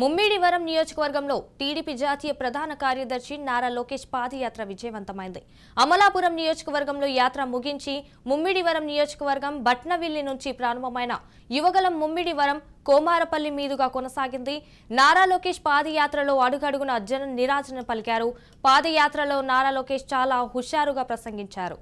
ముమ్మిడివరం నియోజకవర్గంలో టీడీపీ జాతీయ ప్రధాన కార్యదర్శి నారా లోకేష్ పాదయాత్ర విజయవంతమైంది. అమలాపురం నియోజకవర్గంలో యాత్ర ముగించి ముమ్మిడివరం నియోజకవర్గం బట్నవిల్లి నుంచి ప్రారంభమైన యువగలం ముమ్మిడివరం కోమారపల్లి మీదుగా కొనసాగింది. నారా లోకేష్ పాదయాత్రలో అడుగడుగున జన నిరాజన పలికారు. పాదయాత్రలో నారా లోకేష్ చాలా హుషారుగా ప్రసంగించారు.